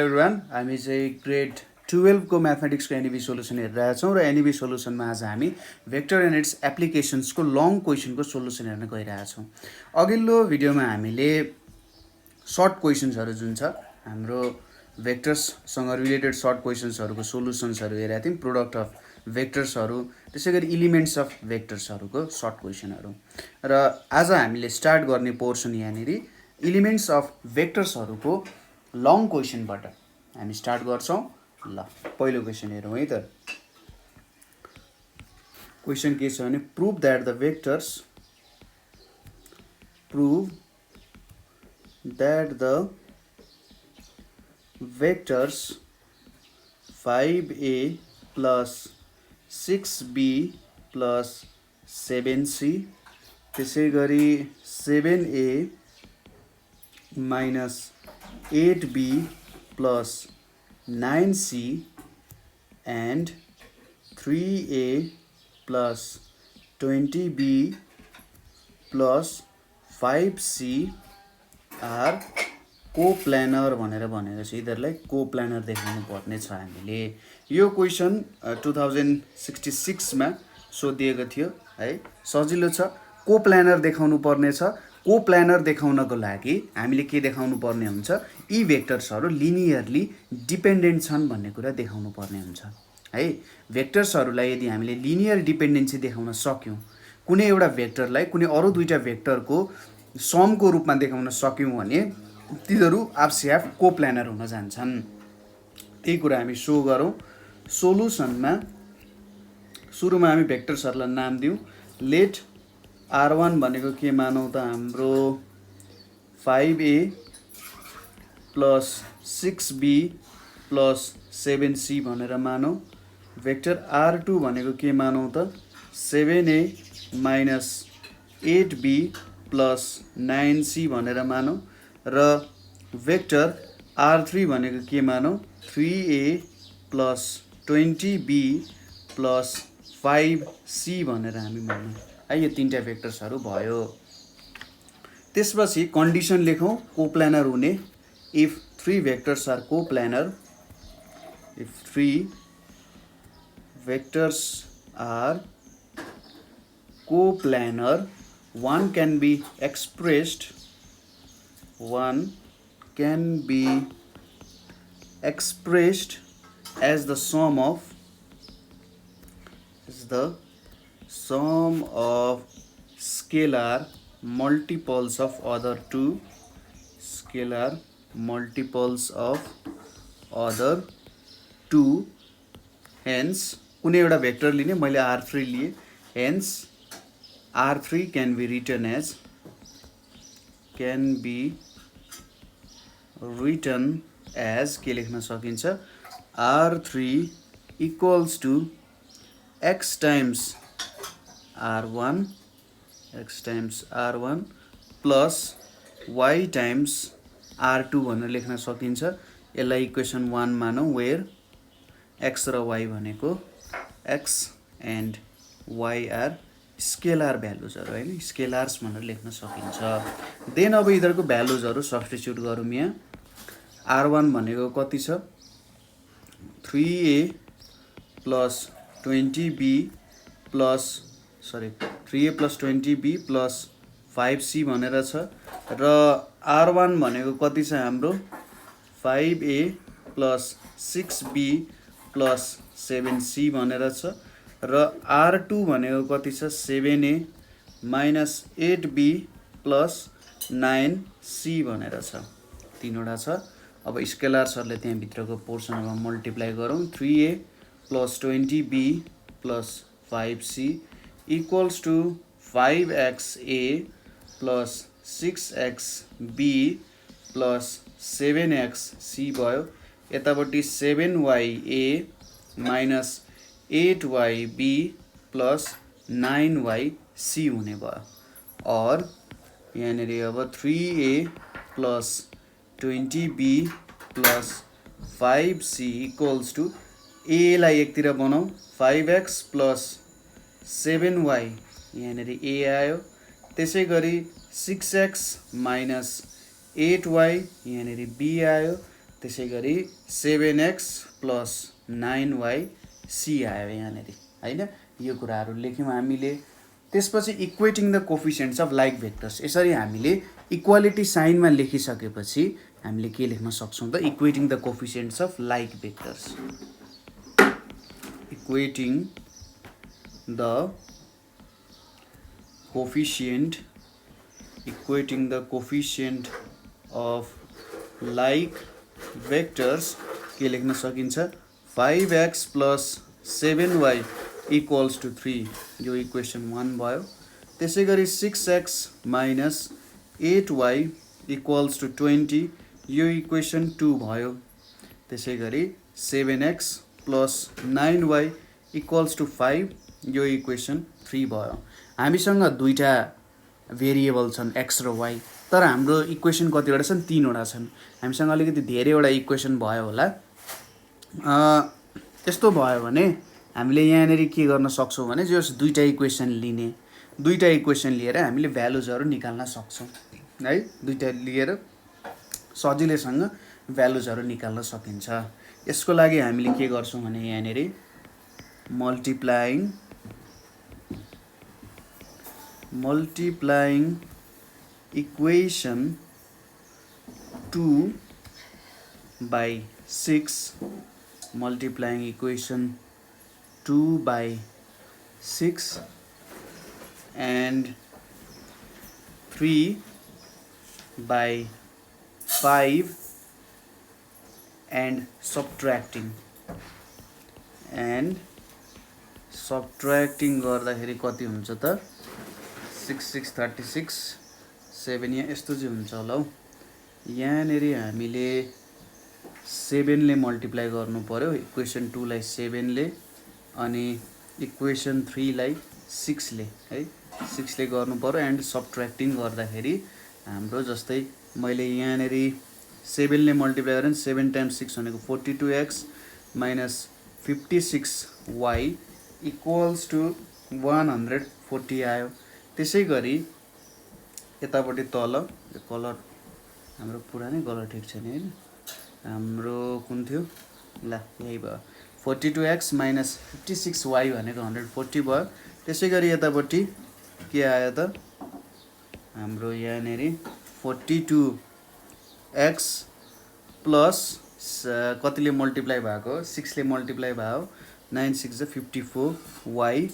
Everyone हामी चाहिँ grade 12 को म्याथमेटिक्सको एनइबी सोलुसन हेरिरहेका छौँ र एनइबी सोलुसनमा आज हामी भेक्टर एन्ड इट्स एप्लिकेसन्सको लङ क्वेसनको सोलुसन हेर्न गइरहेका छौँ। अघिल्लो भिडियोमा हामीले सर्ट क्वेसन्सहरू जुन छ हाम्रो भेक्टर्ससँग रिलेटेड सर्ट क्वेसन्सहरूको सोलुसन्सहरू हेरेका थियौँ। प्रोडक्ट अफ भेक्टर्सहरू त्यसै गरी इलिमेन्ट्स अफ भेक्टर्सहरूको सर्ट क्वेसनहरू र आज हामीले स्टार्ट गर्ने पोर्सन यहाँनिर इलिमेन्ट्स अफ भेक्टर्सहरूको लङ क्वेसनबाट हामी स्टार्ट गर्छौँ। ल पहिलो क्वेसन हेरौँ है त। क्वेसन के छ भने prove that the vectors 5a plus 6b plus 7c त्यसै गरी 7a minus 8b plus 9c and 3a plus 20b plus 5c are coplanar भनेर भनेको छ। यिनीहरूलाई कोप्लानर देखाउनु पर्ने छ। हामीले यो क्वेसन 2066 मा सोधिएको थियो है। सजिलो छ। कोप्लानर देखाउनु पर्ने छ। कोप्लानर देखाउनको लागि हामीले के देखाउनु पर्ने हुन्छ, यी भेक्टर्सहरू लिनियरली डिपेन्डेन्ट छन् भन्ने कुरा देखाउनु पर्ने हुन्छ है। भेक्टर्सहरूलाई यदि हामीले लिनियर डिपेन्डेन्सी देखाउन सक्यौँ, कुनै एउटा भेक्टरलाई कुनै अरू दुईटा भेक्टरको समको रूपमा देखाउन सक्यौँ भने तिनीहरू आफसेआफ कोप्लानर हुन जान्छन्। त्यही कुरा हामी सो गरौँ। सोलुसनमा सुरुमा हामी भेक्टर्सहरूलाई नाम दिउँ। लेट R1 भनेको के मानौँ त, हाम्रो 5a plus 6b plus 7c भनेर मानौँ। भेक्टर R2 भनेको के मानौँ त, 7a minus 8b plus 9c भनेर मानौँ। र भेक्टर R3 भनेको के मानौँ, 3a plus 20b plus 5c भनेर हामी मानौँ है। यो तीनटा भेक्टर्सहरू भयो। त्यसपछि कन्डिसन लेखौँ कोप्लानर हुने। If 3 vectors are coplanar, if 3 vectors are coplanar, one can be expressed as the sum of scalar multiples of other two hence कुनै एउटा भेक्टर लिने, मैले R3 लिए, hence R3 can be written as के लेख्न सकिन्छ, R3 equals to x times R1 plus y times R2 भनेर लेख्न सकिन्छ। यसलाई इक्वेसन 1 मानौँ, वेयर x र y भनेको x and y are scalar भ्यालुजहरू होइन, स्केलार्स भनेर लेख्न सकिन्छ। देन अब यिनीहरूको भ्यालुजहरू सब्स्टिट्युट गरौँ। यहाँ R1 भनेको कति छ, 3a plus 20b plus 5c भनेर छ। र R1 भनेको कति छ हाम्रो, 5a plus 6b plus 7c भनेर छ। र R2 भनेको कति छ, 7a minus 8b plus 9c भनेर छ। तीनवटा छ। अब स्केलर्सहरूले त्यहाँभित्रको पोर्सनमा मल्टिप्लाई गरौँ। 3a plus 20b plus 5c equals to 5xa plus 6xb plus 7xc भयो। यतापट्टि 7ya minus 8yb plus 9yc हुने भयो। और यहाँनिर अब 3a plus 20b plus 5c equals to a लाई एकतिर बनाऊ, 5x plus 7y यहाँनिर a आयो। त्यसै गरी 6x minus 8y यहाँनिर b आयो। त्यसै गरी 7x प्लस 9yc आयो यहाँनिर हैन। यो कुराहरू लेख्यौँ हामीले। त्यसपछि equating the coefficients of like vectors. यसरी हामीले इक्वालिटी साइनमा लेखिसकेपछि हामीले के लेख्न सक्छौँ त, equating the coefficients of like vectors. Equating the coefficient of like vectors के लेख्न सकिन्छ, 5x plus 7y equals to 3, यो इक्वेसन 1 भयो। त्यसै गरी 6x minus 8y equals to 20, यो इक्वेसन 2 भयो। त्यसै गरी 7x plus 9y equals to 5, यो इक्वेसन 3 भयो। हामीसँग दुईटा भेरिएबल छन् x र y, तर हाम्रो इक्वेसन कतिवटा छन्, 3वटा छन्। हामीसँग अलिकति धेरैवटा इक्वेसन भयो होला। यस्तो भयो भने हामीले यहाँनिर के गर्न सक्छौँ भने जस दुईटा इक्वेसन लिने, दुईटा इक्वेसन लिएर हामीले भ्यालुजहरू निकाल्न सक्छौँ है। दुईटा लिएर सजिलैसँग भ्यालुजहरू निकाल्न सकिन्छ। यसको लागि हामीले के गर्छौँ भने यहाँनिर multiplying equation 2/6 multiplying equation 2/6 and 3/5 and subtracting गर्दाखेरि कति हुन्छ त, 6 6 36 7 यहाँ यस्तो चाहिँ हुन्छ होला हौ। यहाँनिर हामीले 7 ले मल्टिप्लाई गर्नु पर्यो, इक्वेसन 2 लाई 7 ले, अनि इक्वेसन 3 लाई 6 ले है, 6 ले गर्नु पर्यो। एन्ड सबट्र्याक्टिङ गर्दाखेरि हाम्रो जस्तै मैले यहाँनिर 7 ले मल्टिप्लाई गरेँ, 7 टाइम्स 6 भनेको 42x minus 56y equals to 140 आयो। त्यसै गरी यतापट्टि तल कलर हाम्रो पुरानै कलर ठिक छैन हैन, हाम्रो कुन थियो, ल यही भयो, 42x माइनस 56y भनेको 140 भयो। त्यसै गरी यतापट्टि के आयो त, हाम्रो यहाँनिर 42x प्लस कतिले मल्टिप्लाई भएको, 6 ले मल्टिप्लाई भयो, 9 6 54y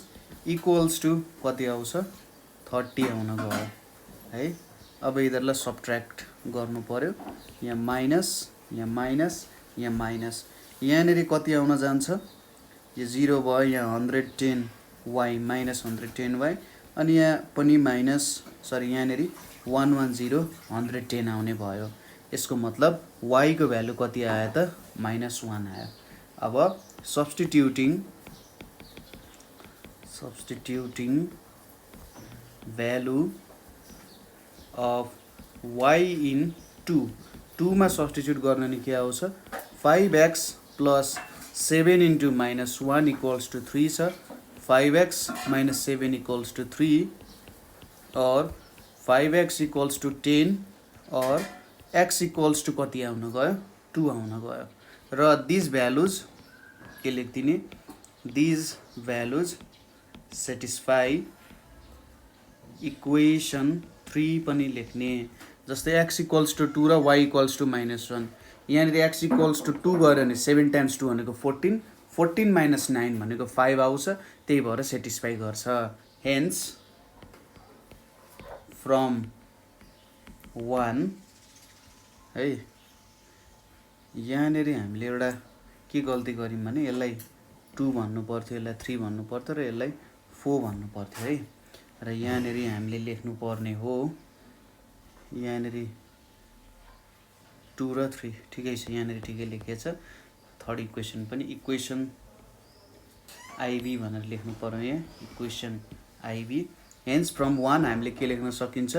इक्वल्स टु कति आउँछ, 30 आउन गयो है। अब यिनीहरूलाई सबट्र्याक्ट गर्नु पर्यो, यहाँ माइनस यहाँ माइनस यहाँ माइनस, यहाँनिर कति आउन जान्छ, यो 0 भयो, यहाँ 110y माइनस 110y, अनि यहाँ पनि माइनस यहाँनिर 110 110 आउने भयो। यसको मतलब y को भ्यालु कति आयो त, -1 आयो। अब सब्स्टिट्युटिङ भ्यालु अफ y इन 2 मा सब्स्टिट्युट गर्न नि के आउँछ, 5x plus 7 into -1 equals to 3 छ, 5x माइनस 7 इक्वल्स टु 3 और 5x इक्वल्स टु 10 और x इक्वल्स टु कति आउन गयो, 2 आउन गयो। र दिस भ्यालुज के लेख्दिने, दिस भ्यालुज सेटिस्फाई इक्वेसन 3 पनि लेख्ने। जस्तै x इक्वल्स टु 2 र y इक्वल्स टु -1, यहाँनिर x इक्वल्स टु 2 गऱ्यो भने 7 टाइम्स 2 भनेको 14, 14 माइनस 9 भनेको 5 आउँछ, त्यही भएर सेटिस्फाई गर्छ। हेन्स फ्रम 1 है, यहाँनिर हामीले एउटा के गल्ती गऱ्यौँ भने यसलाई 2 भन्नु पर्थ्यो, यसलाई 3 भन्नु पर्थ्यो र यसलाई 4 भन्नु पर्थ्यो है। र यहाँनिर हामीले लेख्नु पर्ने हो, यहाँनिर 2 र 3 ठिकै छ, यहाँनिर ठिकै लेखेछ। थर्ड इक्वेसन पनि इक्वेसन आइबी भनेर लेख्नु पर्यो, यहाँ इक्वेसन आइबी। हेन्स फ्रम 1 हामीले के लेख्न सकिन्छ,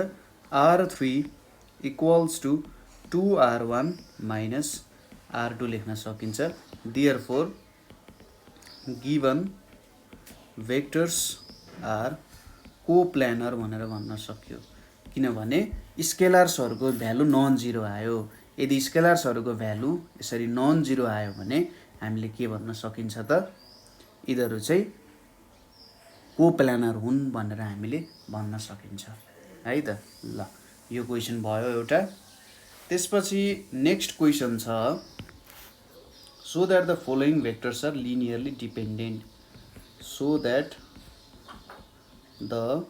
R3 equals to 2R1 minus R2 लेख्न सकिन्छ। Therefore given vectors are coplanar भनेर भन्न सक्यो, किनभने स्केलर्सहरूको भ्यालु नन जिरो आयो। यदि स्केलर्सहरुको भ्यालु यसरी नन जिरो आयो भने हामीले के भन्न सकिन्छ त यिनीहरु चाहिँ कोप्लानर हुन् भनेर हामीले भन्न सकिन्छ है त। ल यो क्वेशन भयो एउटा। त्यसपछि नेक्स्ट क्वेशन छ so that the following vectors are linearly dependent, so that the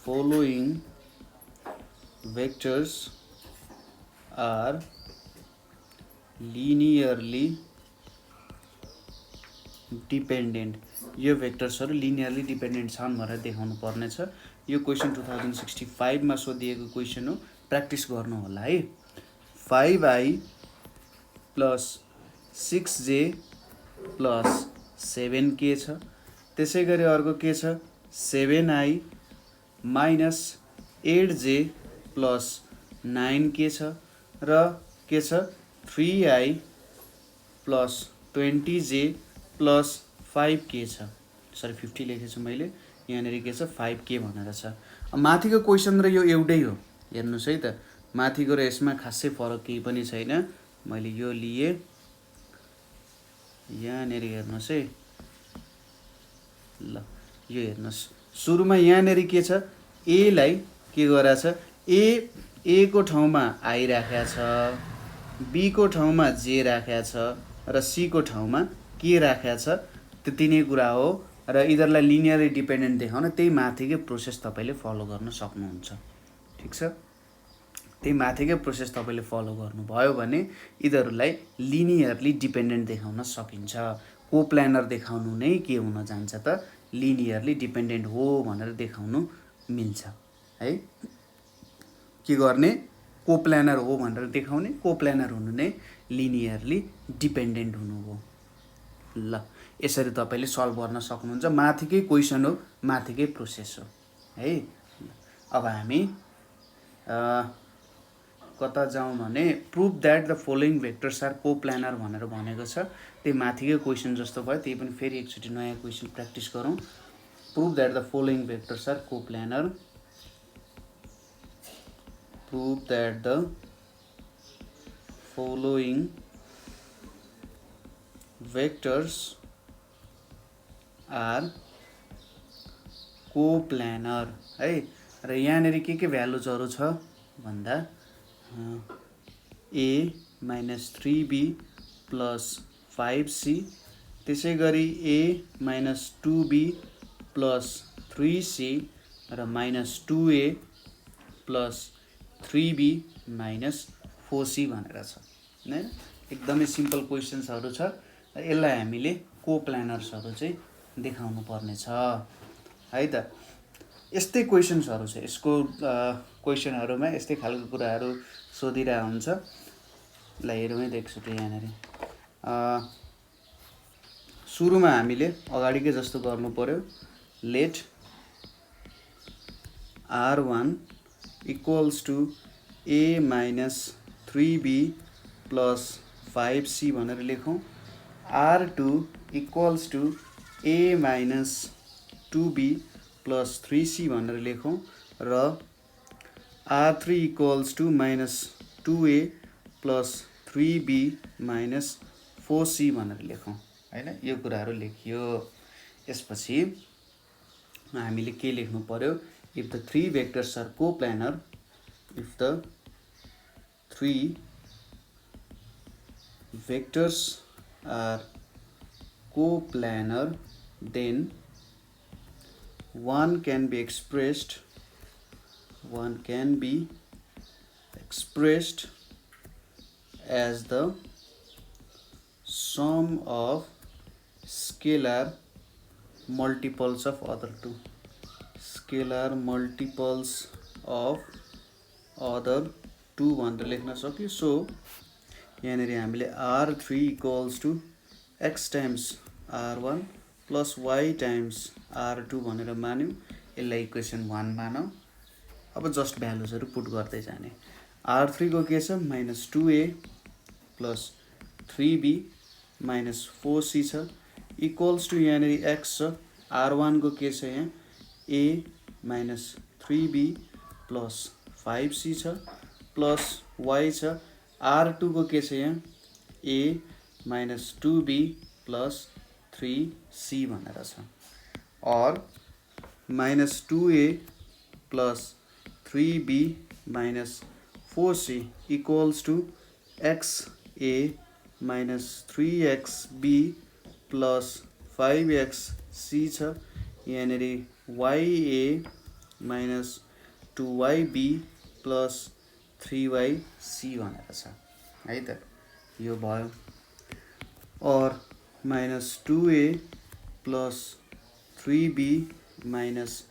following vectors are linearly dependent। यो भेक्टर्सहरु लिनियरली डिपेन्डेन्ट छन् भनेर देखाउनु पर्ने छ। यो क्वेशन 2065 मा सोधिएको क्वेशन हो, प्र्याक्टिस गर्नु होला है। 5i plus 6j plus 7k छ। त्यसै गरी अर्को के छ 7i minus 8j plus 9k छ र के छ 3i plus 20j plus 5k छ। सरी 50 लेखेछु मैले, यहाँनिर के छ 5k भनेर छ। माथिको क्वेशन र यो एउटै हो, हेर्नुस् है त। माथिको र यसमा खासै फरक केही पनि छैन। मैले यो लिए, यहाँनिर हेर्नुस् है। ल यो हेर्नुस्, सुरुमा यहाँनिर के छ a लाई के गराछ a को ठाउँमा i राखेको छ, b को ठाउँमा j राखेको छ र c को ठाउँमा के राखेको छ, त्यति नै कुरा हो। र यिनीहरुलाई लिनियरली डिपेन्डेन्ट देखाउन त्यही माथिकै प्रोसेस तपाईले फलो गर्न सक्नुहुन्छ। ठीक छ, त्यही माथिकै प्रोसेस तपाईले फलो गर्नुभयो भने यिनीहरुलाई लिनियरली डिपेन्डेन्ट देखाउन सकिन्छ। कोप्लानर देखाउनु नै के हुन जान्छ त लिनियरली डिपेन्डेन्ट हो भनेर देखाउनु मिल्छ है। के गर्ने कोप्लानर हो भनेर देखाउने, कोप्लानर हुनु नै लिनियरली डिपेन्डेन्ट हुनु हो। ल यसरी तपाईले सल्भ गर्न सक्नुहुन्छ। माथिकै क्वेशन हो, माथिकै प्रोसेस हो है। अब हामी कता जाउँ भने prove that the following vectors are coplanar भनेर भनेको छ। त्यही माथिकै क्वेशन जस्तो भयो, त्यही पनि फेरि एकचोटि नयाँ क्वेशन प्र्याक्टिस गरौँ। Prove that the following vectors are coplanar, prove that the following vectors are coplanar है। र यहाँनिर के भ्यालुजहरु छ भन्दा a minus 3b plus 5c, त्यसै गरी a minus 2b plus 3c र minus 2a plus 3b minus 4c भनेर छ हैन। एकदमै सिम्पल क्वेशन्सहरु छ। यसलाई हामीले कोप्लानर्सहरु चाहिँ देखाउनु पर्ने छ है त। यस्तै क्वेशन्सहरु छ, यसको क्वेशनहरुमा यस्तै खालको कुराहरु सोधिरा हुन्छ। ल हेरौँ है एकचोटि यहाँनिर। सुरुमा हामीले अगाडिकै जस्तो गर्नु पर्यो। Let r1 equals to a minus 3b plus 5c भनेर लेखौँ। r2 equals to a minus 2b plus 3c भनेर लेखौँ र r3 equals to minus 2a plus 3b minus 4c भनेर लेखौँ हैन। यो कुराहरु लेखियो। यसपछि हामीले के लेख्नु पर्यो, if the three vectors are coplanar, if the three vectors are coplanar, then one can be expressed as the sum of scalar multiples of other two, scalar multiples of other two भनेर लेख्न सक्यो। So यहाँनिर हामीले r3 equals to x times r1 plus y times r2 भनेर मान्यौं। यसलाई equation 1 मानौं। अब just भ्यालुजहरु put गर्दै जाने। r3 को के छ -2a plus 3b minus 4c छ इक्वल्स टु यहाँनिर x छ। r1 को के छ यहाँ a minus 3b plus 5c छ प्लस y छ r2 को के छ यहाँ a minus 2b plus 3c भनेर छ और minus 2a plus 3b minus 4c equals to xa minus 3xb plus 5xc छ यहाँनिर ya minus 2yb plus 3yc भनेर छ है त यो भयो और minus 2a plus 3b minus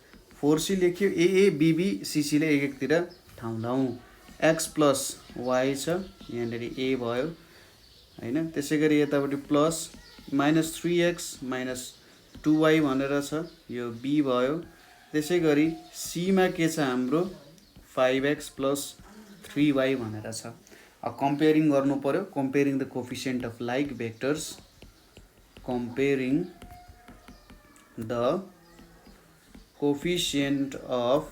4c लेख्यो a bb cc ले एक एकतिर ठाउँ लाउँ x प्लस y छ यहाँनिर a भयो हैन त्यसैगरी यतापटि plus minus 3x minus 2y भनेर छ यो b भयो त्यसैगरी c मा के छ हाम्रो 5x प्लस 3y भनेर छ कम्पेयरिङ गर्नु पर्यो comparing the coefficient of like vectors comparing the coefficient of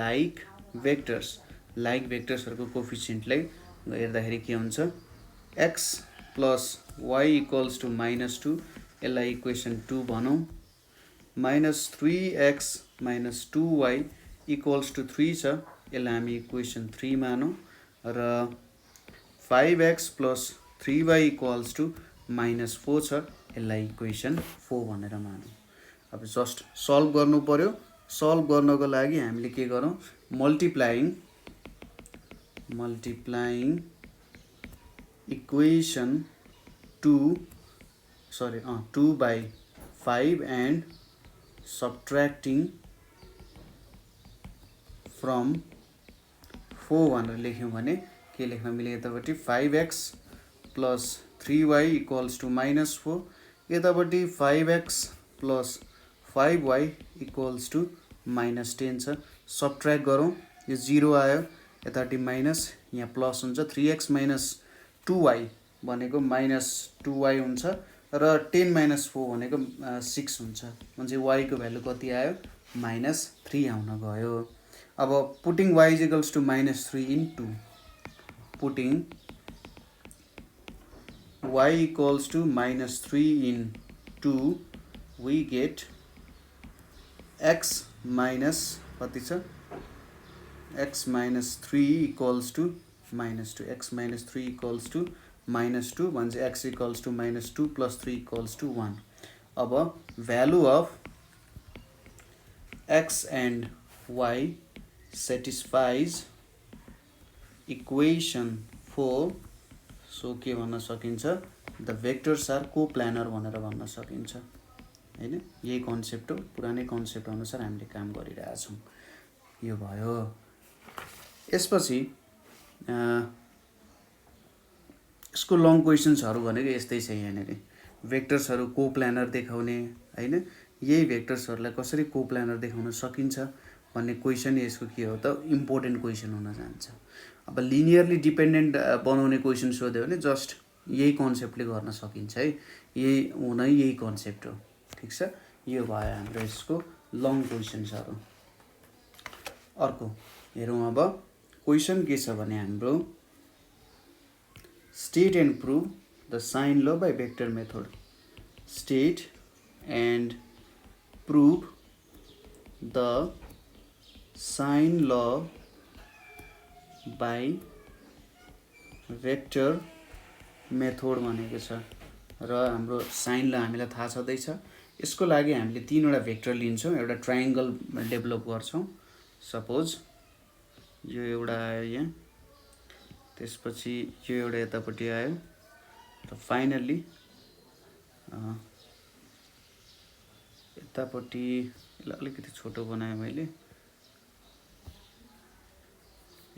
like vectors हरुको कोएफिसिएन्ट लाई हेर्दाखेरि के हुन्छ x plus y equals to -2 यसलाई इक्वेसन 2 भनौं -3x minus 2y equals to 3 छ यसलाई हामी इक्वेसन 3 मानौं र 5x plus 3y equals to -4 छ यसलाई इक्वेसन 4 भनेर मानौं अब जस्ट सल्भ गर्नु पर्यो सल्भ गर्नको लागि हामीले के गरौं multiplying equation 2 by 5 and subtracting from 4 भनेर लेख्यौं भने के लेख्न मिल्यो यतापटि 5x plus 3y equals to -4 यतापटि 5x plus 5y equals to -10 छ सबट्र्याक्ट गरौं यो 0 आयो यतापटि माइनस यहाँ प्लस हुन्छ 3x minus 2y भनेको -2y हुन्छ र 10 minus 4 भनेको 6 हुन्छ म्हणजे y को भ्यालु कति आयो -3 आउन गयो अब putting y is equals to -3 in 2 putting y equals to -3 in 2 we get x minus कति छ x minus 3 equals to -2 x minus 3 equals to -2 भने x equals to -2 plus 3 equals to 1 अब value of x and y satisfies equation 4 so के भन्न सकिन्छ the vectors are coplanar भनेर भन्न सकिन्छ हैन यही कन्सेप्ट हो पुरानै कन्सेप्ट अनुसार हामीले काम गरिरहेका छौं यो भयो यसपछि यसको लङ क्वेशन्सहरु भनेको यस्तै छ यहाँनेरि भेक्टर्सहरु कोप्लानर देखाउने हैन यही भेक्टर्सहरुलाई कसरी कोप्लानर देखाउन सकिन्छ भन्ने क्वेशन यसको के हो त इम्पोर्टेन्ट क्वेशन हुन जान्छ अब लिनियरली डिपेन्डेन्ट बनाउने क्वेशन सोध्यो भने जस्ट यही कन्सेप्टले गर्न सकिन्छ है यही कन्सेप्ट हो ठीक छ यो भयो हाम्रो यसको लङ क्वेशन्सहरु अर्को हेरौं अब क्वेशन के छ भने हाम्रो state and prove the sine law by vector method state and prove the sine law by vector method भनेको छ र हाम्रो साइन ल हामीलाई थाहा छदै छ यसको लागि हामीले तीनवटा भेक्टर लिन्छौं एउटा ट्रायंगल डेभलप गर्छौं सपोज यो एउटा आयो यहाँ त्यसपछि यो एउटा यतापटि आयो र फाइनली यतापटि यसलाई अलिकति छोटो बनाए मैले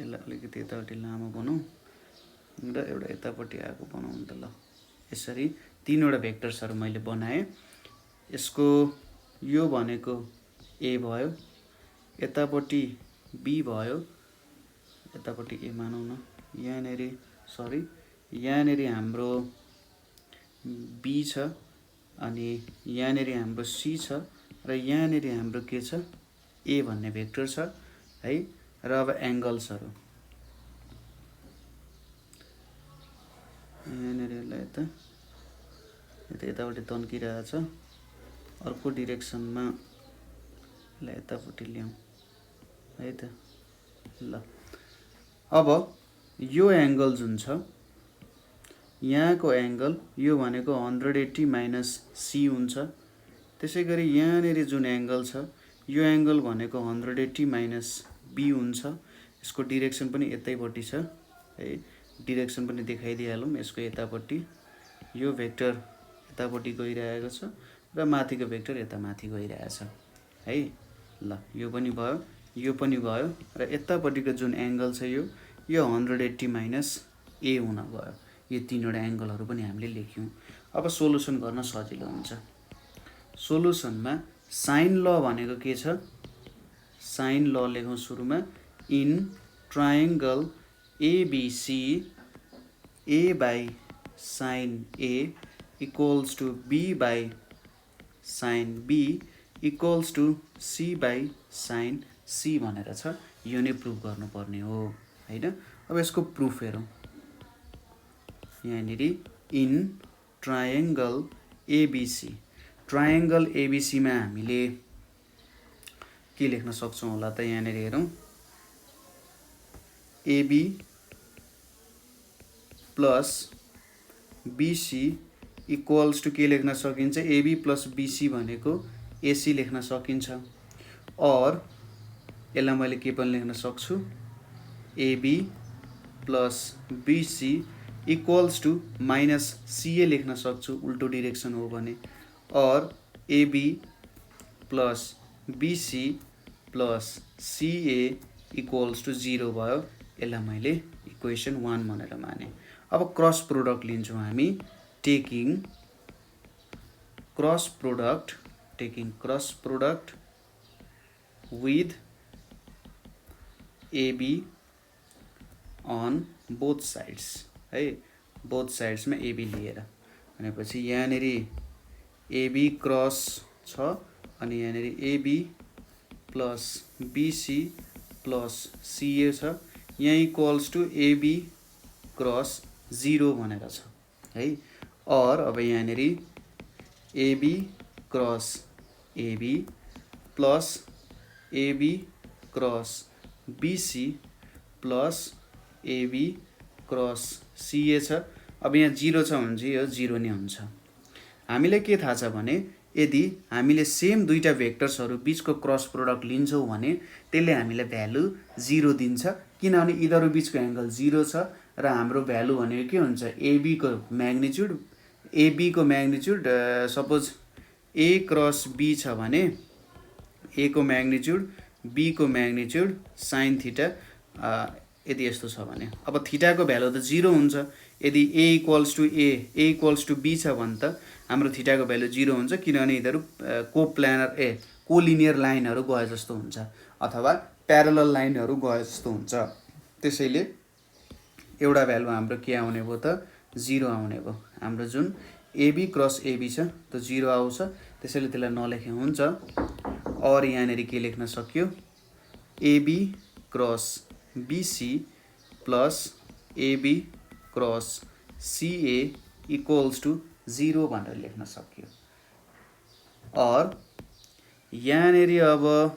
यसलाई अलिकति यतापटि लामो बनाऊ र एउटा यतापटि आएको बनाऊ त ल यसरी तीनवटा भेक्टर्सहरु मैले बनाए यसको यो भनेको a भयो यतापटि b भयो यतापटि a मानौ न यहाँनेरि हाम्रो b छ अनि यहाँनेरि हाम्रो c छ र यहाँनेरि हाम्रो के छ a भन्ने भेक्टर छ है र अब एंगल्सहरु यहाँनिर यसलाई यतापट्टि तन्किरहेछ, अर्को डिरेक्सनमा यसलाई यतापट्टि ल्याउँ है त। ल अब यो एङ्गल जुन छ, यहाँको एङ्गल यो भनेको 180 माइनस सी हुन्छ। त्यसै गरी यहाँनिर जुन एङ्गल छ, यो एङ्गल भनेको 180 माइनस बी हुन्छ। यसको डिरेक्सन पनि यतैपट्टि छ है, डिरेक्सन पनि देखाइदिइहालौँ। यसको यतापट्टि यो भेक्टर यतापट्टि गइरहेको छ र माथिको भेक्टर यता माथि गइरहेछ है। ल यो पनि भयो, यो पनि भयो र यतापट्टिको जुन एङ्गल छ यो 180 माइनस ए हुन गयो। यो तीनवटा एङ्गलहरू पनि हामीले लेख्यौँ। अब सोलुसन गर्न सजिलो हुन्छ। सोलुसनमा साइन ल भनेको के छ? साइन ल लेखौँ सुरुमा। In triangle ABC A by sine A equals to B by sine B equals to C by sine C भनेर छ। यो नै प्रुफ गर्नुपर्ने हो हैन। अब यसको प्रुफ हेरौँ। यहाँनिर इन ट्रायङ्गल एबिसी, ट्रायङ्गल एबिसीमा हामीले के लेख्न सक्छौँ होला त? यहाँनिर हेरौँ। AB plus BC equals to के लेख्न सकिन्छ? एबी प्लस बीसी भनेको एसी लेख्न सकिन्छ। और यसलाई मैले के पनि लेख्न सक्छु? AB plus BC equals to minus CA लेख्न सक्छु, उल्टो डिरेक्सन हो भने। और AB plus BC plus CA equals to 0 भयो। यसलाई मैले इक्वेसन 1 भनेर माने। अब क्रस प्रोडक्ट लिन्छौँ हामी। Taking cross product with AB on both sides है, बोथ साइड्समा AB लिएर भनेपछि यहाँनिर AB क्रस छ अनि यहाँनिर AB plus BC plus CA छ। यहाँ इक्वल्स टु AB क्रस 0 भनेर छ है। और अब यहाँनिर AB cross AB plus AB cross BC plus AB cross CA छ। अब यहाँ 0 छ भने चाहिँ यो 0 नै हुन्छ। हामीलाई के थाहा छ भने यदि हामीले सेम दुईटा भेक्टर्सहरू बीचको क्रस प्रोडक्ट लिन्छौँ भने त्यसले हामीलाई भ्यालु 0 दिन्छ, किनभने यिनीहरू बीचको एङ्गल 0 छ र हाम्रो भ्यालु भनेको के हुन्छ? AB को magnitude suppose A cross B छ भने A को म्याग्निट्युड B को म्याग्निट्युड साइन थीटा यदि यस्तो छ भने अब थीटाको भ्यालु त 0 हुन्छ। यदि A इक्वल्स टु B छ भने त हाम्रो थीटाको भ्यालु 0 हुन्छ, किनभने यिनीहरू कोलिनियर लाइनहरू गए जस्तो हुन्छ अथवा प्यारलल लाइनहरू गए जस्तो हुन्छ। त्यसैले एउटा भ्यालु हाम्रो के आउने भयो त? 0 आउने भयो। हाम्रो जुन AB क्रस AB छ त्यो 0 आउँछ, त्यसैले त्यसलाई नलेखे हुन्छ। और यहाँनिर के लेख्न सक्यो? AB cross BC plus AB cross CA equals to 0 भनेर लेख्न सक्यो। और यहाँनिर अब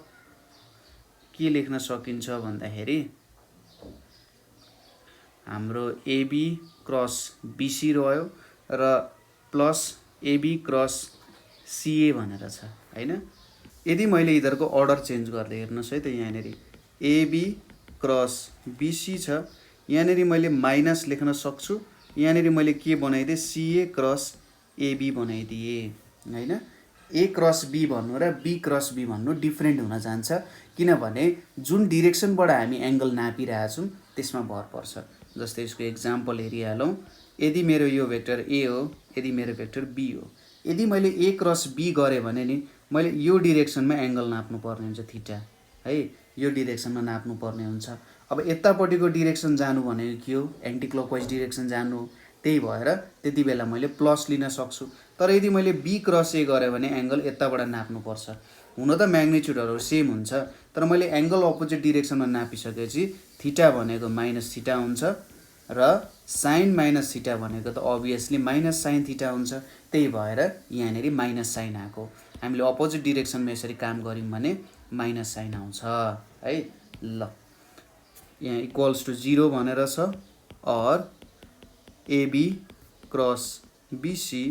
के लेख्न सकिन्छ भन्दाखेरि हाम्रो AB क्रस BC रह्यो र प्लस AB क्रस CA भनेर छ हैन। यदि मैले यिनीहरूको अर्डर चेन्ज गर्दै हेर्नुहोस् है त, यहाँनिर AB क्रस BC छ, यहाँनिर मैले माइनस लेख्न सक्छु। यहाँनिर मैले के बनाइदिएँ? CA क्रस AB बनाइदिएँ हैन। A क्रस B भन्नु र B क्रस B भन्नु डिफ्रेन्ट हुन जान्छ, किनभने जुन डिरेक्सनबाट हामी एङ्गल नापिरहेछौँ त्यसमा भर पर्छ। जस्तै यसको एक्जाम्पल हेरिहालौँ। यदि मेरो यो भेक्टर A हो, यदि मेरो भेक्टर B हो, यदि मैले A क्रस B गरेँ भने नि मैले यो डिरेक्सनमा एङ्गल नाप्नु पर्ने हुन्छ, थीटा है, यो डिरेक्सनमा नाप्नु पर्ने हुन्छ। अब यतापट्टिको डिरेक्सन जानु भनेको के हो? एन्टी क्लकवाइज डिरेक्सन जानु हो। त्यही भएर त्यति बेला मैले प्लस लिन सक्छु। तर यदि मैले B क्रस A गरेँ भने एङ्गल यताबाट नाप्नुपर्छ। हुन त म्याग्निट्युडहरू सेम हुन्छ, तर मैले एङ्गल अपोजिट डिरेक्सनमा नापिसकेपछि थीटा भनेको माइनस थीटा हुन्छ र साइन माइनस थीटा भनेको त अभियसली माइनस साइन थीटा हुन्छ, त्यही भएर यहाँनिर माइनस साइन आएको। हामीले अपोजिट डिरेक्सनमा यसरी काम गऱ्यौँ भने माइनस साइन आउँछ है। ल यहाँ इक्वल्स टु 0 भनेर छ, और AB cross BC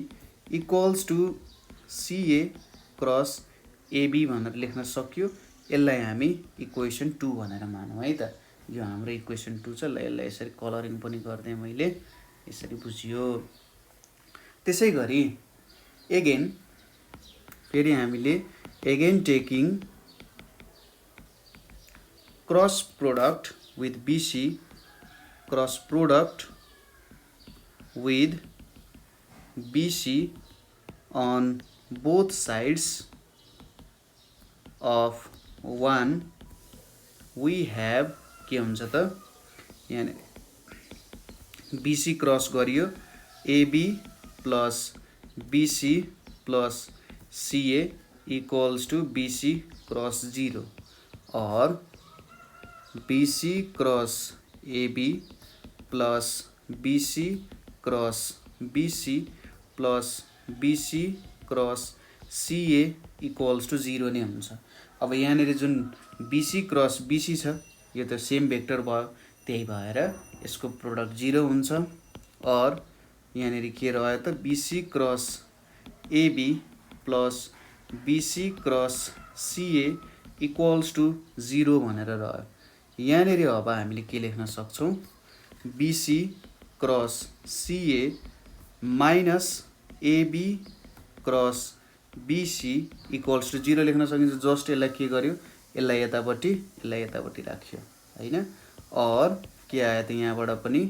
equals to CA cross AB भनेर लेख्न सक्यो। यसलाई हामी इक्वेसन 2 भनेर मानौँ है त। यो हाम्रो इक्वेसन 2 छ। ल यसलाई यसरी कलरिङ पनि गरिदिएँ मैले, यसरी बुझियो। त्यसै गरी एगेन फेरि हामीले again taking cross product with BC, cross product with BC on both sides of 1 we have के हुन्छ त, यहाँ BC क्रस गरियो, AB plus BC plus CA equals to BC cross 0, और BC cross AB plus BC cross BC plus BC cross CA equals to 0 नै हुन्छ। अब यहाँनिर जुन BC क्रस BC छ यो त सेम भेक्टर भयो, त्यही भएर यसको प्रोडक्ट 0 हुन्छ। और यहाँनिर के रह्यो त, BC cross AB plus BC cross CA equals to 0 भनेर रह्यो। यहाँनिर अब हामीले के लेख्न सक्छौँ, BC cross CA minus AB cross BC equals to 0 लेख्न सकिन्छ। जस्ट यसलाई के गर्यो, यसलाई यतापट्टि राख्यो हैन। और के आयो त यहाँबाट पनि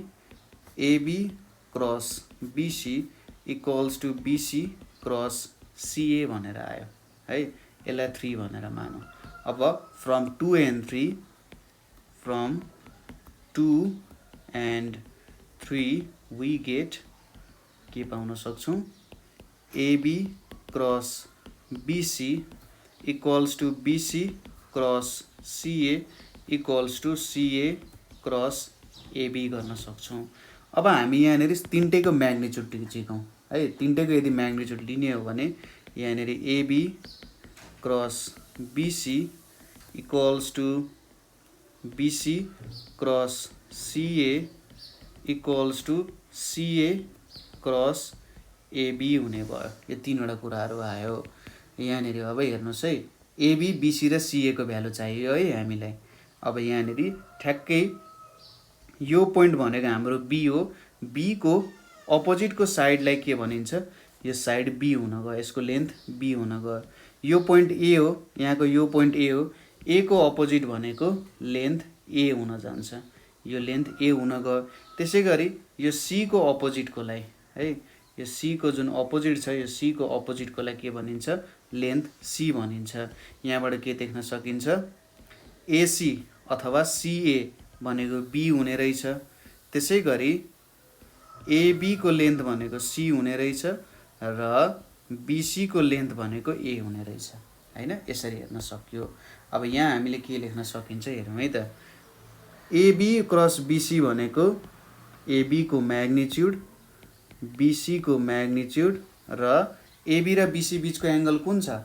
AB cross BC equals to BC cross CA भनेर आयो है। यसलाई 3 भनेर मानौँ। अब from 2 and 3 from 2 and 3 we get के पाउन सक्छौँ, AB cross BC equals to BC cross CA equals to CA cross AB गर्न सक्छौँ। अब हामी यहाँनिर तिनटैको म्याग्निट्युड झिकौँ है। तिनटैको यदि म्याग्निट्युड लिने हो भने यहाँनिर AB cross BC equals to BC cross CA equals to CA cross AB हुने भयो। यो तीनवटा कुराहरू आयो यहाँनिर। अब हेर्नुहोस् है, AB BC र CA को भ्यालु चाहियो है हामीलाई। अब यहाँनिर ठ्याक्कै यो पोइन्ट भनेको हाम्रो B हो, B को अपोजिटको साइडलाई के भनिन्छ, यो साइड B हुन गयो, यसको लेन्थ B हुन गयो। यो पोइन्ट A हो, यहाँको यो पोइन्ट A हो, A को अपोजिट भनेको लेन्थ A हुन जान्छ, यो लेन्थ A हुन गयो। त्यसै गरी यो C को अपोजिटकोलाई है, यो C को जुन अपोजिट छ, यो C को अपोजिटकोलाई के भनिन्छ, लेन्थ C भनिन्छ। यहाँबाट के देख्न सकिन्छ, AC अथवा CA भनेको B हुने रहेछ। त्यसै गरी AB को लेन्थ भनेको C हुने रहेछ र BC को लेन्थ भनेको A हुने रहेछ हैन। यसरी हेर्न सक्यो। अब यहाँ हामीले के लेख्न सकिन्छ हेरौँ है त। AB क्रस BC भनेको AB को म्याग्निट्युड, BC को म्याग्निट्युड र AB र BC बीचको एंगल कुन छ,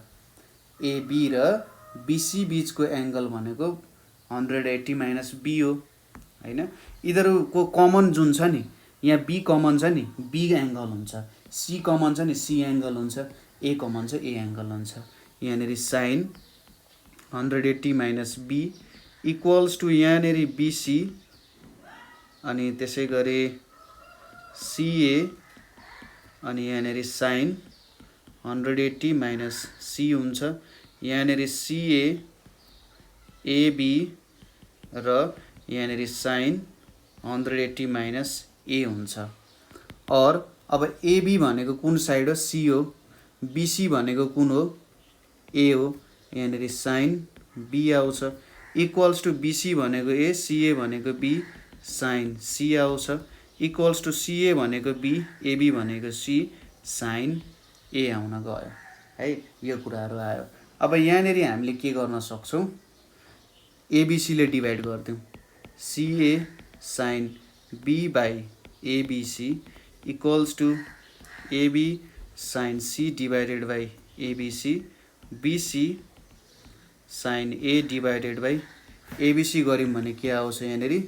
AB र BC बीचको एंगल भनेको 180 माइनस B हो हैन। यिनीहरूको कमन जुन छ नि, यहाँ B कमन छ नि, B एंगल हुन्छ, C कमन छ नि, C एंगल हुन्छ, A कमन छ, A एंगल हुन्छ। यहाँनिर sine 180 minus B equals to यहाँनिर BC अनि त्यसै गरी CA अनि यहाँनिर साइन 180 माइनस C हुन्छ। यहाँनिर CA AB र यहाँनिर साइन 180 माइनस A हुन्छ। और अब AB भनेको कुन साइड हो, C हो, BC भनेको कुन हो, A हो, यहाँनिर साइन B आउँछ। इक्वल्स टु BC भनेको A, CA भनेको B, साइन C आउँछ। इक्वल्स टु CA भनेको B, AB भनेको C, साइन A आउन गयो है। यो कुराहरू आयो। अब यहाँनिर हामीले के गर्न सक्छौँ, ABC ले डिभाइड गर्दियौँ, CA sine B by ABC equals to AB sin C divided by ABC, BC sin A divided by ABC गऱ्यौँ भने के आउँछ यहाँनेरि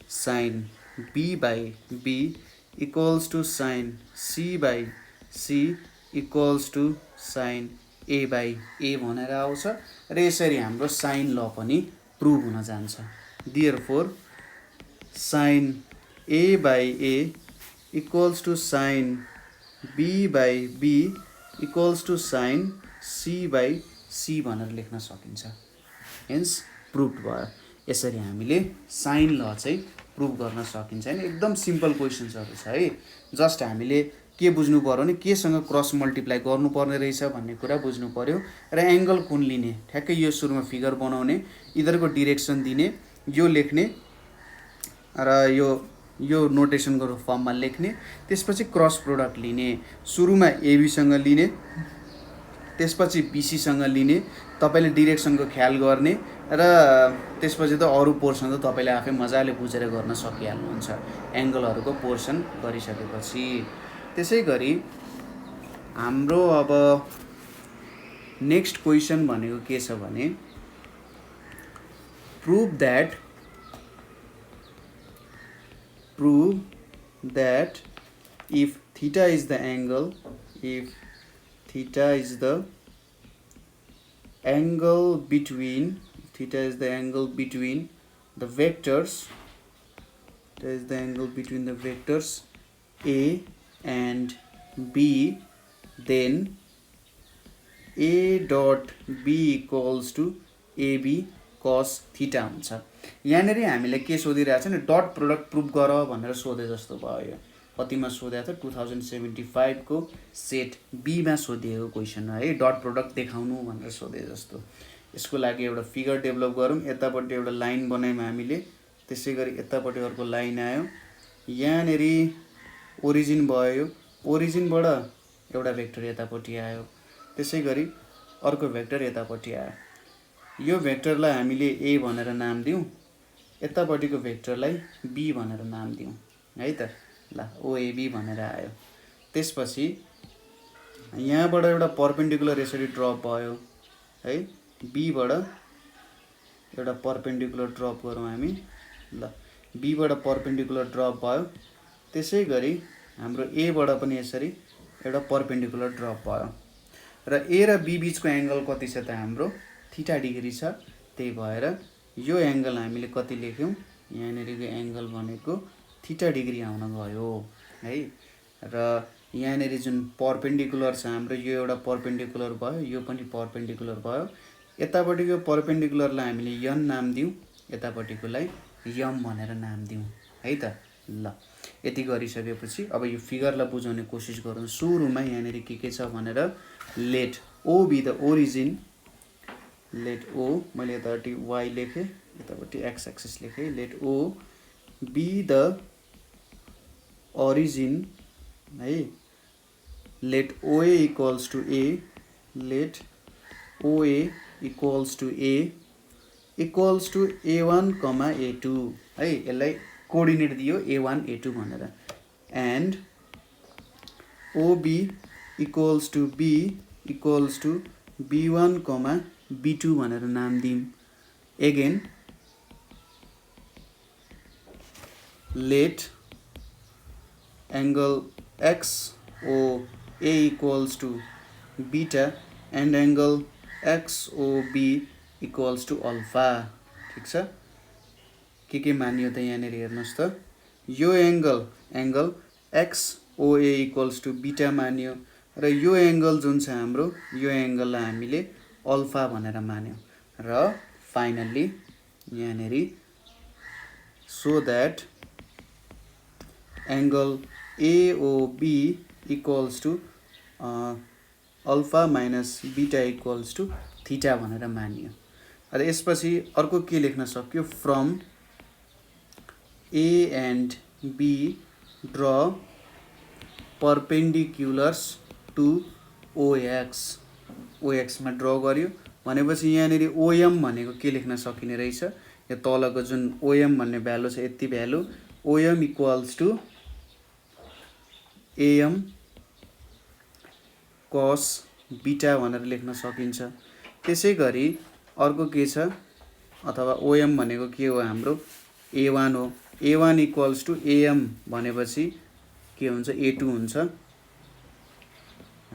sin B by B equals to sin C by C equals to sin A by A भनेर आउँछ र यसरी हाम्रो साइन ल पनि प्रुभ हुन जान्छ। Therefore sin A by A equals to sin B by B equals to sin C by C भनेर लेख्न सकिन्छ। हेन्स प्रुभ भयो। यसरी हामीले साइन ल चाहिँ प्रुभ गर्न सकिन्छ। हैन एकदम सिम्पल क्वेशन्सहरु छ है। जस्ट हामीले के बुझ्नु पर्यो भने केसँग क्रस मल्टिप्लाई गर्नुपर्ने रहेछ भन्ने कुरा बुझ्नु पर्यो र एंगल कुन लिने ठ्याक्कै यो सुरुमा फिगर बनाउने इधरको डाइरेक्सन दिने यो लेख्ने र यो नोटेसन गरो फर्ममा लेख्ने त्यसपछि क्रस प्रोडक्ट लिने सुरुमा एबी सँग लिने त्यसपछि बीसी सँग लिने तपाईले डाइरेक्सनको ख्याल गर्ने र त्यसपछि त अरु पोर्सन त तपाईले आफै मजाले बुझेर गर्न सकिहाल्नुहुन्छ एंगलहरुको पोर्सन गरिसकेपछि। त्यसैगरी हाम्रो अब नेक्स्ट क्वेशन भनेको के छ भने prove that if theta is the angle between the vectors A and B, then A dot B equals to AB cos theta हुन्छ। यहाँनेरि हामीले के सोधिरहेछ नि डट प्रोडक्ट प्रुभ गर भनेर सोधे जस्तो भयो। कतिमा सोधेको छ 2075 को सेट बी मा सोधिएको क्वेशन है डट प्रोडक्ट देखाउनु भनेर सोधे जस्तो। यसको लागि एउटा फिगर डेभलप गरौँ। यतापट्टि एउटा लाइन बनायौँ हामीले त्यसैगरी यतापट्टि अर्को लाइन आयो यहाँनेरि ओरिजिन भयो ओरिजिनबाट एउटा भेक्टर यतापट्टि आयो त्यसैगरी अर्को भेक्टर यतापट्टि आयो। यो भेक्टरलाई हामीले ए भनेर नाम दियौं यतापट्टिको भेक्टरलाई बी भनेर नाम दियौं है त ल ओएबी भनेर आयो। त्यसपछि यहाँबाट एउटा परपेन्डिकुलर यसरी ड्रप भयो है बी बाट एउटा परपेन्डिकुलर ड्रप गरौँ हामी ल बी बाट परपेन्डिकुलर ड्रप भयो त्यसैगरी हाम्रो ए बाट पनि यसरी एउटा परपेन्डिकुलर ड्रप भयो र ए र बी बीचको एंगल कति छ त हाम्रो थीटा डिग्री छ। त्यही भएर यो एंगल हामीले कति लेख्यौं यहाँनेरिको एंगल भनेको थीटा डिग्री आउन गयो है र यहाँनेरि जुन परपेन्डिकुलर छ हाम्रो यो एउटा परपेन्डिकुलर भयो यो पनि परपेन्डिकुलर भयो। यतापट्टिको परपेन्डिकुलरलाई हामीले n नाम दियौं यतापट्टिकोलाई m भनेर नाम दियौं है त ल यति गरिसकेपछि अब यो फिगरलाई बुझाउने कोसिस गरौँ। सुरुमा यहाँनेरि के छ भनेर late O be the origin let O मैले यतापट्टि y लेखे यतापट्टि x एक्सिस लेखे let O be the origin है let OA equals to A let OA equals to A equals to A1 A2 है यसलाई कोअर्डिनेट दियो A1 A2 भनेर and OB equals to B equals to B1 B2 भनेर नाम दियौं। again let angle XOA equals to beta and angle XOB equals to alpha। ठीक छ के मानियो त यहाँनेरि हेर्नुस् त यो angle XOA equals to beta मानियो र यो एंगल जुन छ हाम्रो यो एंगललाई हामीले अल्फा भनेर मान्यौ र फाइनली यहाँनेरि so that angle AOB equals to alpha minus beta equals to theta भनेर मानियो। र यसपछि अर्को के लेख्न सक्यो from A and B draw perpendiculars to OX मा ड्रा गर्यो भनेपछि यहाँनेरि OM भनेको के लेख्न सकिने रहेछ यो तलको जुन OM भन्ने भ्यालु छ यति value OM equals to AM cos beta भनेर लेख्न सकिन्छ। त्यसै गरी अर्को के छ अथवा OM भनेको के हो हाम्रो A1 हो। A1 इक्वल्स टु AM भनेपछि के हुन्छ A2 हुन्छ।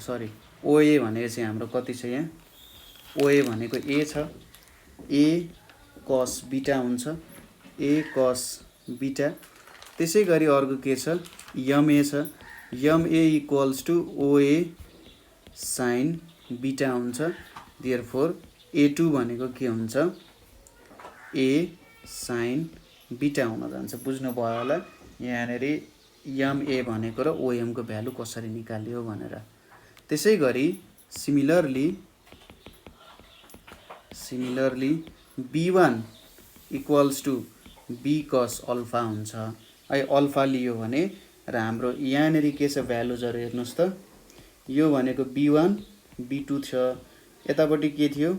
सरी OA भनेको चाहिँ हाम्रो कति छ यहाँ OA भनेको A छ। A cos बीटा हुन्छ A cos बीटा। त्यसै गरी अर्को के छ MA छ। MA equals to OA sin beta हुन्छ। देयरफोर A2 भनेको के हुन्छ A sin बीटा हुन जान्छ। बुझ्नुभयो होला यहाँनेरि MA भनेको र OM को भ्यालु कसरी निकाल्यो भनेर। त्यसै गरी similarly B1 equals to B cos alpha हुन्छ। है अल्फा लियो भने र हाम्रो यहाँनेरि के छ भ्यालुजहरु हेर्नुस् त यो भनेको B1 B2 थियो। यतापट्टि के थियो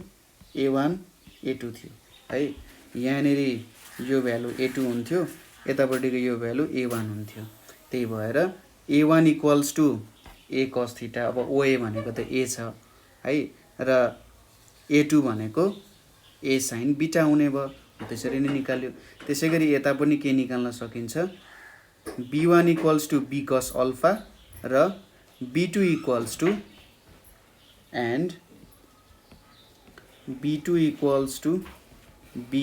A1 A2 थियो है। यहाँनेरि यो भ्यालु A2 हुन्थ्यो यतापट्टिको यो भ्यालु A1 हुन्थ्यो। त्यही भएर A1 equals to A cos theta. अब OA भनेको त A छ है र A2 भनेको A sin बीटा हुने भयो। त्यसरी नै निकाल्यो। त्यसै गरी यता पनि के निकाल्न सकिन्छ B1 equals to B cos alpha र B2 equals to B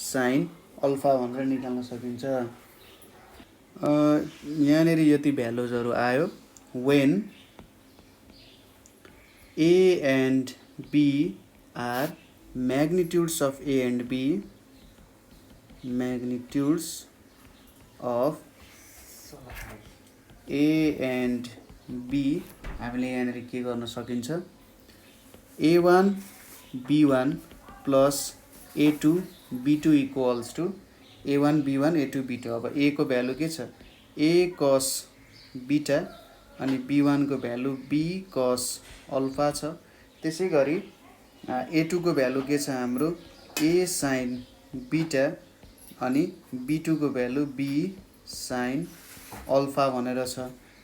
sin alpha भनेर निकाल्न सकिन्छ। यहाँनेरि यति भ्यालुजहरु आयो when A and B are magnitudes of A and B magnitudes of A and B हामीले यहाँनेरि के गर्न सकिन्छ A1 B1 plus A2 B2 equals to A1 B1 A2 B2। अब A को भ्यालु के छ A cos बीटा अनि B1 को भ्यालु B cos अल्फा छ। त्यसै गरी A2 को भ्यालु के छ हाम्रो A sin बीटा अनि B2 को भ्यालु B sin अल्फा भनेर छ।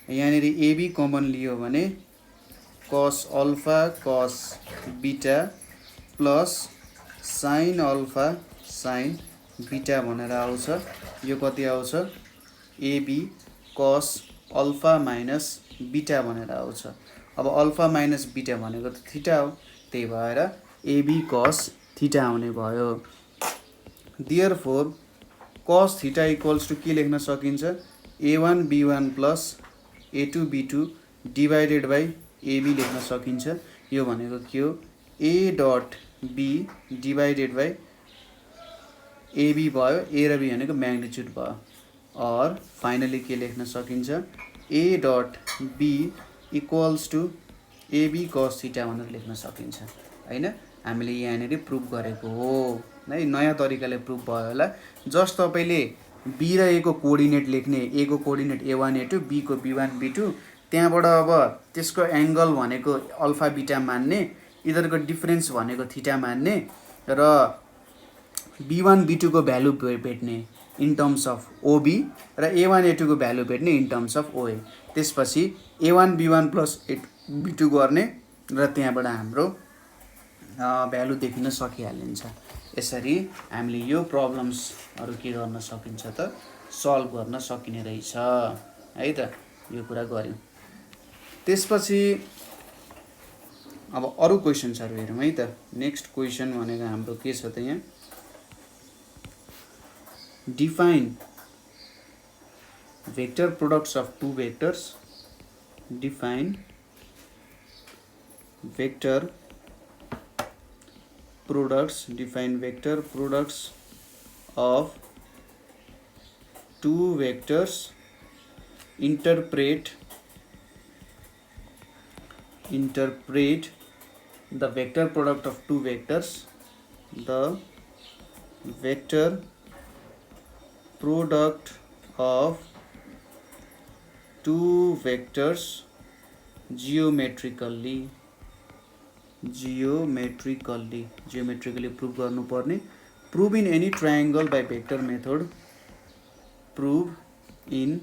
यहाँनेरि AB कमन लियो भने cos alpha cos beta plus sin alpha sin beta भनेर आउँछ। यो कति आउँछ AB cos alpha minus beta भनेर आउँछ। अब अल्फा माइनस बीटा भनेको त थीटा हो। त्यही भएर AB cos थीटा आउने भयो। Therefore cos theta equals to के लेख्न सकिन्छ A1 B1 plus A2 B2 divided by AB लेख्न सकिन्छ। यो भनेको के हो A dot B divided by AB भयो। A र B भनेको म्याग्निट्युड भयो। और फाइनली के लेख्न सकिन्छ A dot B equals to AB cos theta भनेर लेख्न सकिन्छ हैन। हामीले यहाँनेरि प्रुफ गरेको हो है। नयाँ तरिकाले प्रुफ भयो होला। जस्ट तपाईले B र A को कोअर्डिनेट लेख्ने A को कोअर्डिनेट A1 A2 B को B1 B2 त्यहाँबाट अब त्यसको एंगल भनेको अल्फा बीटा मान्ने इधरको डिफरेन्स भनेको थीटा मान्ने र B1 B2 को भ्यालु भेट्ने इन टर्म्स अफ OB र A1 A2 को भ्यालु भेट्ने इन टर्म्स अफ OA। त्यसपछि A1 B1 plus A2 B2 गर्ने र त्यहाँबाट हाम्रो भ्यालु देखिन सकिहालिन्छ। यसरी हामीले यो प्रब्लम्सहरु के गर्न सकिन्छ त सल्भ गर्न सकिने रहेछ है त। यो कुरा गर्यौं। त्यसपछि अब अरु क्वेशन्सहरु हेरौं है त। नेक्स्ट क्वेशन भनेको हाम्रो के छ त यहाँ define vector products of two vectors. Define vector products of two vectors. Interpret the vector product of two vectors. The vector product of two vectors geometrically prove गर्नु पर्ने। Prove in any triangle by vector method. Prove in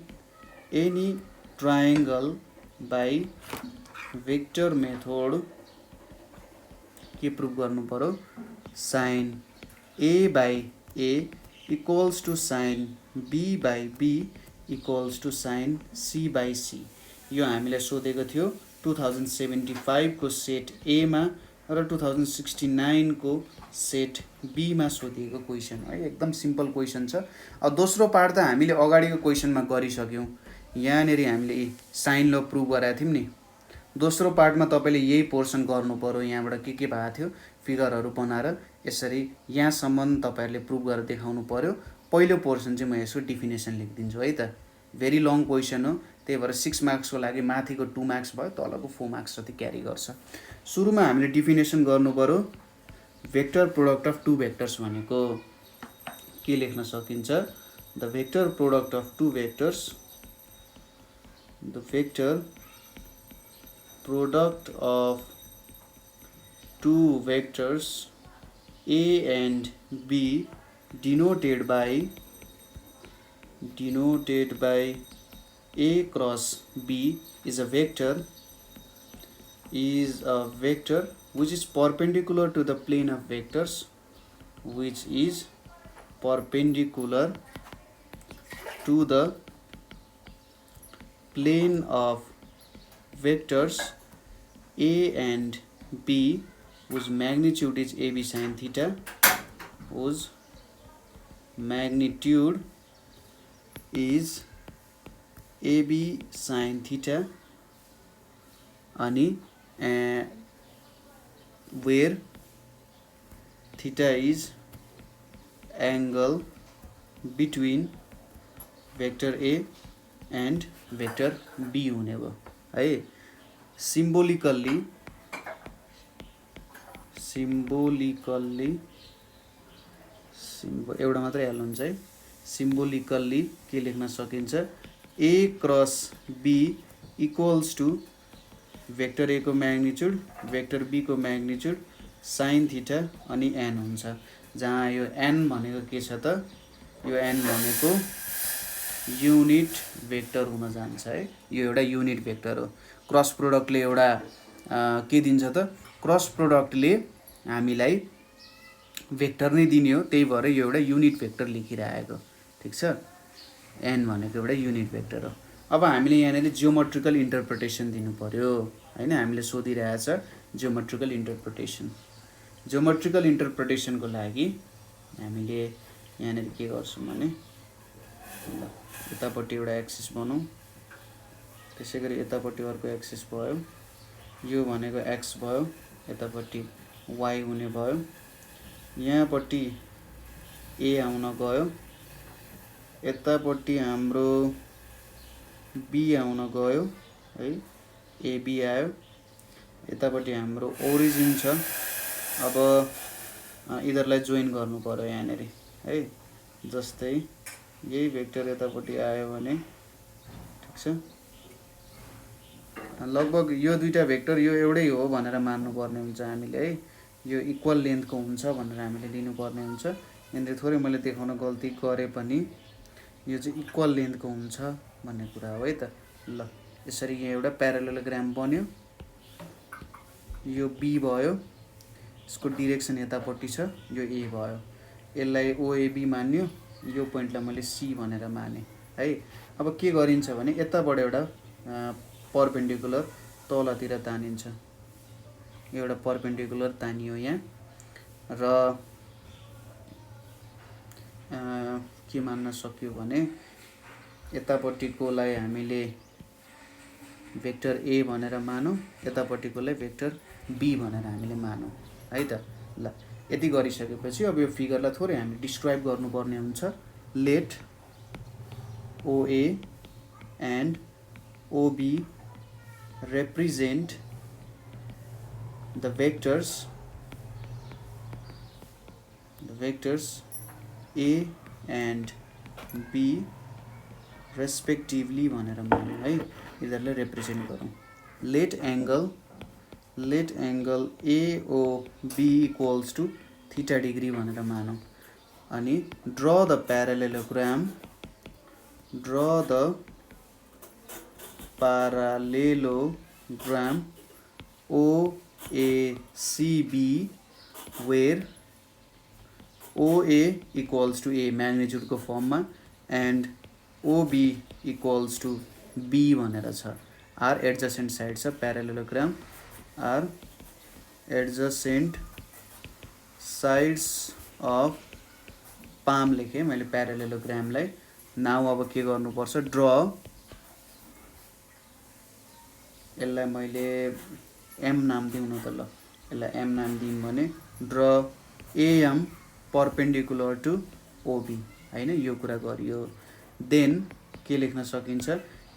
any triangle by vector method के prove गर्नु पर्यो sin a by a equals to sin b by b equals to sin c by c। यो हामीलाई सोधेको थियो 2075 को set A मा र 2069 को सेट B मा सोधिएको क्वेसन है। एकदम सिम्पल क्वेसन छ। अब दोस्रो पार्ट त हामीले अगाडिको क्वेसनमा गरिसक्यौँ। यहाँनेरि हामीले साइन ल प्रुभ गराएको थियौँ नि। दोस्रो पार्टमा तपाईँले यही पोर्सन गर्नु पर्यो। यहाँबाट के भएको थियो फिगरहरू बनाएर यसरी यहाँसम्म तपाईँहरूले प्रुभ गरेर देखाउनु पर्यो। पहिलो पोर्सन चाहिँ म यसको डिफिनेसन लेखिदिन्छु है त। भेरी लङ क्वेसन हो, त्यही भएर 6 मार्क्सको लागि माथिको 2 मार्क्स भयो, तलको 4 मार्क्स जति क्यारी गर्छ। सुरुमा हामीले डिफिनेसन गर्नु पर्यो। Vector product of two vectors भनेको के लेख्न सकिन्छ? The vector product of two vectors, the vector product of two vectors A and B denoted by A cross B is a vector which is perpendicular to the plane of vectors, which is perpendicular to the plane of vectors A and B, whose magnitude is AB sin theta, whose magnitude is AB sin theta, अनि where theta is angle between vector A and vector B हुने भयो है। सिम्बोलिकल्ली एउटा मात्रै हाल्नु हुन्छ है। सिम्बोलिकल्ली के लेख्न सकिन्छ? A cross B equals to vector A को म्याग्निट्युड भेक्टर B को म्याग्निट्युड साइन थीटा अनि n हुन्छ। जहाँ यो n भनेको के छ त? यो n भनेको युनिट भेक्टर हुन जान्छ है। यो एउटा युनिट भेक्टर हो। क्रस प्रोडक्टले एउटा के दिन्छ त? क्रस प्रोडक्टले हामीलाई भेक्टर नै दिने हो, त्यही भएर यो एउटा युनिट भेक्टर लेखिरहेको। ठिक छ, n भनेको एउटा युनिट भेक्टर हो। अब हामीले यहाँनिर जियोमेट्रिकल इन्टरप्रिटेसन दिनु पर्यो हैन। हामीले सोधिरहेछ जियोमेट्रिकल इन्टरप्रिटेसन। जियोमेट्रिकल इन्टरप्रिटेसनको लागि हामीले यहाँनिर के गर्छौँ भने ल यतापट्टि एउटा एक्सिस बनाऊ, त्यसैगरी यतापट्टि अर्को एक्सिस भयो, यो भनेको x भयो, यतापट्टि y हुने भयो, यहाँपट्टि a आउन गयो, यतापट्टि हाम्रो b आउन गयो है, ab आयो, यतापट्टि हाम्रो ओरिजिन छ। अब यिनीहरूलाई जोइन गर्नु पर्यो यहाँनिर है। जस्तै यही भेक्टर यतापट्टि आयो भने ठिक छ, लगभग यो दुईटा भेक्टर यो एउटै हो भनेर मान्नुपर्ने हुन्छ हामीले है। यो इक्वल लेन्थको हुन्छ भनेर हामीले लिनुपर्ने हुन्छ। यहाँनिर थोरै मैले देखाउन गल्ती गरेँ पनि यो चाहिँ इक्वल लेन्थको हुन्छ भन्ने कुरा हो है त। ल यसरी यहाँ एउटा प्यारालेलोग्राम बन्यो, यो B भयो, यसको डिरेक्सन यतापट्टि छ, यो A भयो। यसलाई OAB मान्यो, यो पोइन्टलाई मैले C भनेर माने है। अब के गरिन्छ भने यताबाट एउटा परपेन्डिकुलर तलतिर तानिन्छ, एउटा परपेन्डिकुलर तानियो यहाँ र के मान्न सक्यो भने यतापट्टिकोलाई हामीले भेक्टर A भनेर मानौँ, यतापट्टिकोलाई भेक्टर B भनेर हामीले मानौँ है त। ल यति गरिसकेपछि अब यो फिगरलाई थोरै हामीले डिस्क्राइब गर्नुपर्ने हुन्छ। Let OA and OB represent the vectors A and B respectively भनेर मानौँ है। यिनीहरूलाई रिप्रेजेन्ट गरौँ। Let angle AOB equals to theta degree भनेर मानौँ। अनि draw the parallelogram draw the parallelogram OACB where OA equals to A magnitude को फर्ममा and OB equals to B भनेर छ. आर एडजसेन्ट साइड छ. Parallelogram are adjacent sides of पाम लेखेँ मैले प्यारालेलोग्रामलाई. नाउ अब के गर्नुपर्छ, ड्र, यसलाई मैले एम नाम दिउँ न त. ल यसलाई एम नाम दिउँ भने ड्र एएम परपेन्डिकुलर टु ओबी होइन, यो कुरा गरियो. देन के लेख्न सकिन्छ,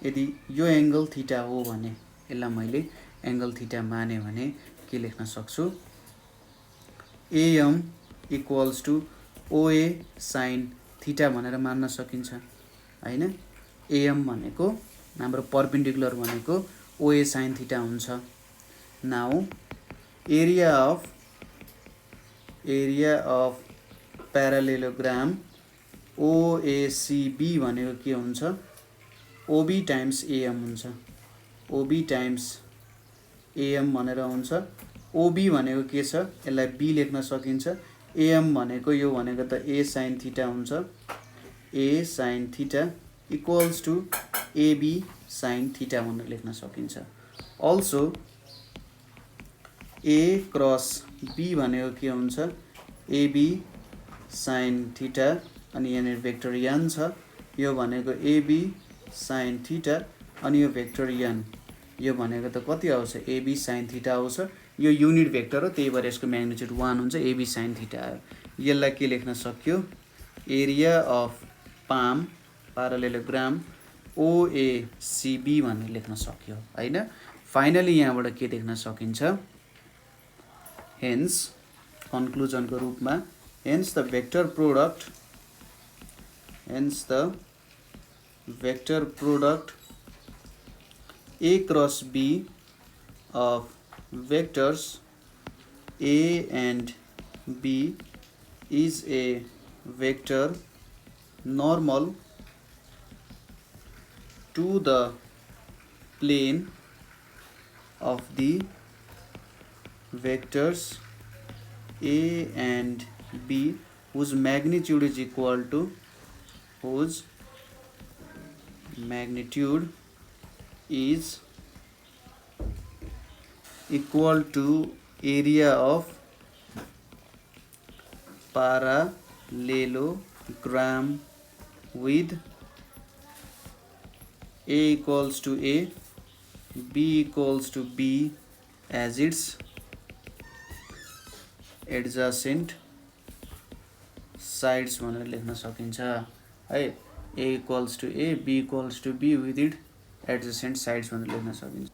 यदि यो एङ्गल थीटा हो भने यसलाई मैले एङ्गल थीटा माने भने के लेख्न सक्छु, एएम इक्वल्स टु ओए साइन थीटा भनेर मान्न सकिन्छ होइन. एएम भनेको हाम्रो परपेन्डिकुलर भनेको ओए साइन थीटा हुन्छ. नाउ एरिया अफ प्यारालेलोग्राम ओएसीबी भनेको के हुन्छ, ओबी टाइम्स एएम हुन्छ. ओबी टाइम्स एएम भनेर हुन्छ. ओबी भनेको के छ, यसलाई बी लेख्न सकिन्छ. एएम भनेको यो भनेको त ए साइन थीटा हुन्छ. A sine theta equals to AB sine theta भनेर लेख्न सकिन्छ. अल्सो ए क्रस बी भनेको के हुन्छ, एबी साइन थीटा अनि यहाँनिर भेक्टर एन छ. यो भनेको एबी साइन थीटा अनि यो भेक्टर एन, यो भनेको त कति आउँछ, एबी साइन थीटा आउँछ. यो युनिट भेक्टर हो, त्यही भएर यसको म्याग्निट्युड 1 हुन्छ. एबी साइन थीटा आयो. यसलाई के लेख्न सक्यो, एरिया अफ पाम प्यारालेलोग्राम ओएसीबी भनेर लेख्न सक्यो होइन. फाइनली यहाँबाट के देख्न सकिन्छ, हेन्स कन्क्लुजनको रूपमा, hence the vector product A cross B of vectors A and B is a vector normal to the plane of the vectors A and B whose magnitude is equal to area of parallelogram with A equals to A, B equals to B as its adjacent sides भनेर लेख्न सकिन्छ है. A equals to A, B equals to B with its adjacent sides भनेर लेख्न सकिन्छ.